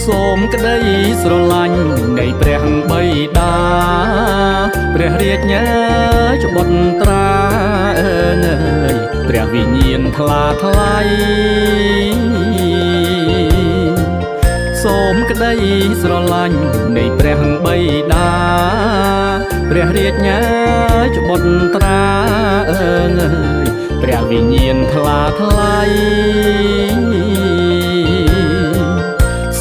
សូមក្តីស្រឡាញ់នៃព្រះបិតាព្រះរាជញាច្បុត្រាអើយព្រះវិញ្ញាណថ្លាថ្លៃសូមក្តីស្រឡាញ់នៃព្រះបិតាព្រះរាជញាច្បុត្រាអើយព្រះវិញ្ញាណថ្លាថ្លៃ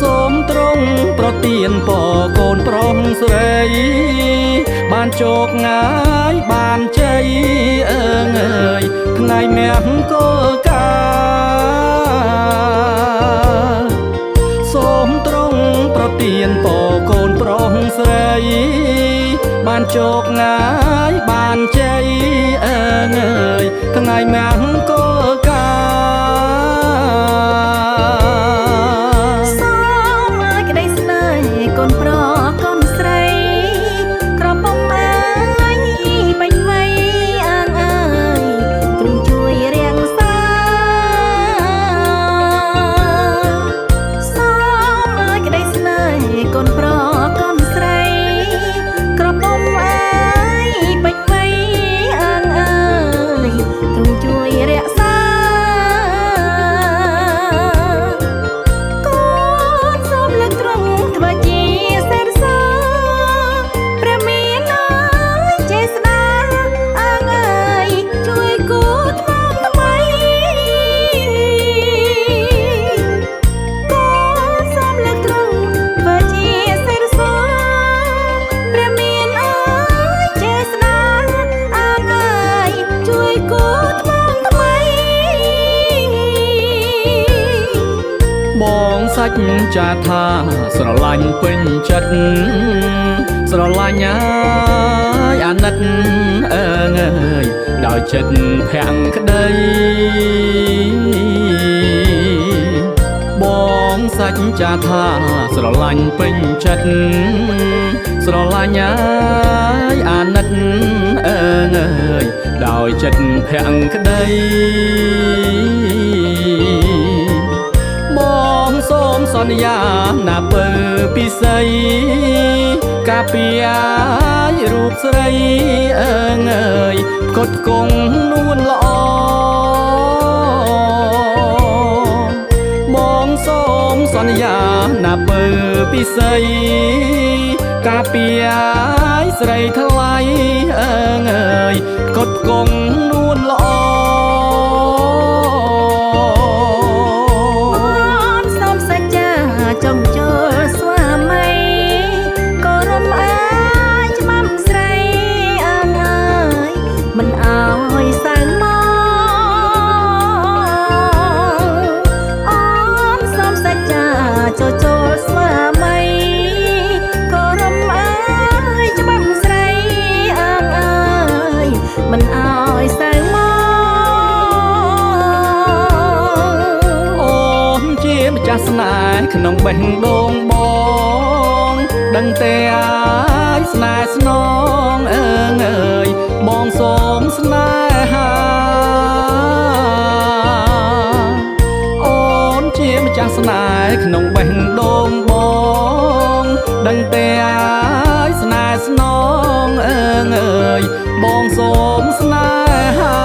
សូមទ្រង់ប្រទានពរកូនប្រុសស្រីបានជោគងាយបានជ័យអើយថ្ងៃមង្គលការសូមទ្រង់ប្រទានពរកូនប្រុសស្រីបានជោគងាយបានជ័យអើយថ្ងៃមង្គលការកូនប្រុសកូនស្រីក្រពុំអើយបាញ់វៃអើងអើយទ្រង់ជួយរាំងសាសូមអើយក្តីស្នេហ៍កូនប្រុសកូនស្រីក្រពុំអើយបាញ់វៃអើងអើយទ្រង់ជួយរក្សាបងសាច់ចាថាស្រឡាញ់ពេញចិត្តស្រឡាញ់ហើយអាណិតអើយដោយចិត្តភាំងក្តីបងសាច់ចាថាស្រឡាញ់ពេញចិត្តស្រឡាញ់ហើយអាណិតអើយដោយចិត្តភាំងក្តីសូមសន្យាណាពើពិសីកាពីអាយរូបស្រីអើយផ្គត់ផ្គង់នួនល្អបងសូមសន្យាណាពើពិសីកាពីអាយស្រីថ្លៃអើយផ្គត់ផ្គង់នួនល្អចង់ចូលស្វាមីក៏រំអើយច្បាំស្រីអើងអើយមិនអើយសៅមកអូនសូមសច្ចាចូលស្វាមីក៏រំអើយច្បាំស្រីអើងអើយមិនអើយសៅម្ចាស់ស្នេហ៍ក្នុងបេះដូងបងដឹងតែអាយស្នេហ៍ស្នងអើយបងសូមស្នេហាអូនជាម្ចាស់ស្នេហ៍ក្នុងបេះដូងបងដឹងតែអាយស្នេហ៍ស្នងអើយបងសូមស្នេហា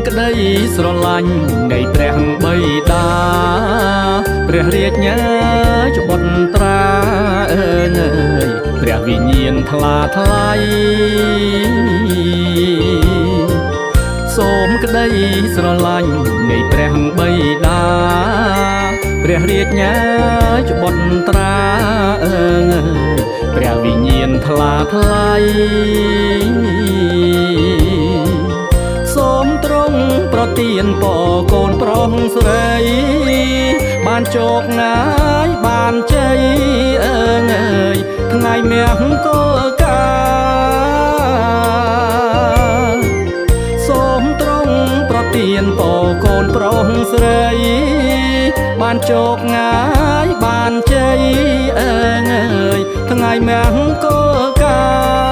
ក្តីស្រឡាញ់នៃព្រះបិតា រាជញើច្បុតត្រាអើងអើយព្រះវិញ្ញាណថ្លាថ្លៃសូមក្តីស្រឡាញ់នៃព្រះបិតាព្រះរាជញើច្បុតត្រាអើងអើយព្រះវិញ្ញាណថ្លាថ្លៃសូមទ្រង់ប្រទានពរកូនប្រុសស្រីបានជោគងាយបានជ័យអើងអើយថ្ងៃមង្គលការសូមទ្រង់ប្រទានពរកូនប្រុសស្រីបានជោគងាយបានជ័យអើងអើយថ្ងៃមង្គលការ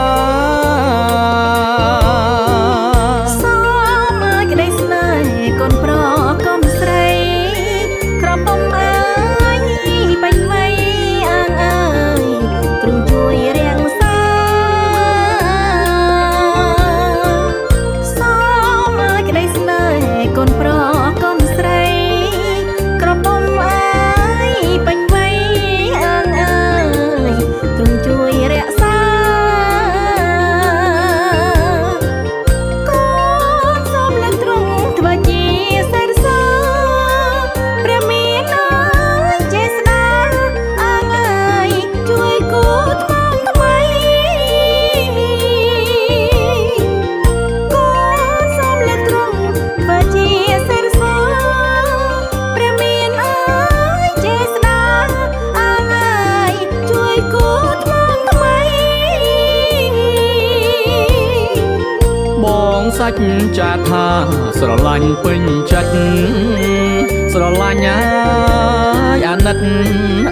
សាច់ចាថាស្រឡាញ់ពេញចិត្តស្រឡាញ់ហើយអាណិត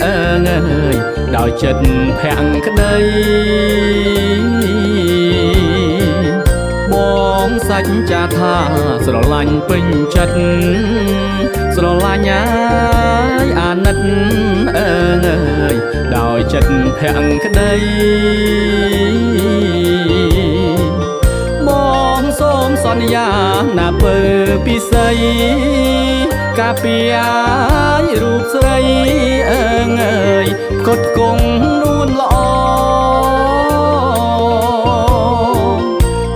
អើងអើយដោយចិត្តភាំងក្តីបងសាច់ចាថាស្រឡាញ់ពេញចិត្តស្រឡាញ់ហើយអាណិតអើងអើយដោយចិត្តភាំងក្តីសូមសន្យាណាពើពិសីកាពីអាយរូបស្រីអើងអើយផ្គត់គង់នួនល្អ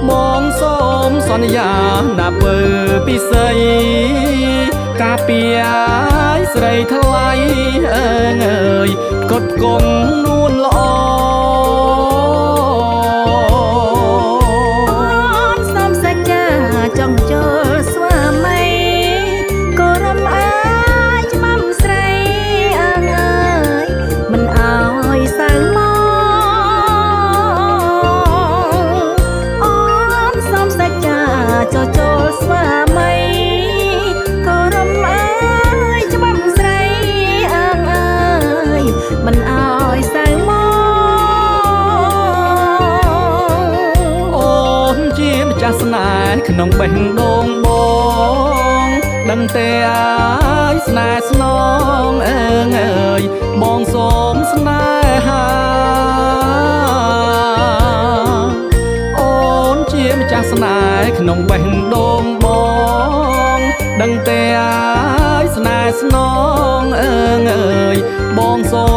មកសូមសន្យាណាពើពិសីកាពីអាយស្រីថ្លៃអើងអើយផ្គត់គង់នួនល្អចង់ចូលស្វាមីក៏រំអើយច្បាំស្រីអើងអើយមិនអើយសៅមកអូនសូមសច្ចាចូលស្វាមីក៏រំអើយច្បាំស្រីអើងអើយមិនអើយសៅមកអូនជាម្ចាស់ស្នេហ៍ក្នុងបេះដូងបងដឹងតែអាយស្នេហ៍ស្នងអើងអើយបងសូមស្នេហាអូនជាម្ចាស់ស្នេហ៍ក្នុងបេះដូងបងដឹងតែអាយស្នេហ៍ស្នងអើងអើយបងសូ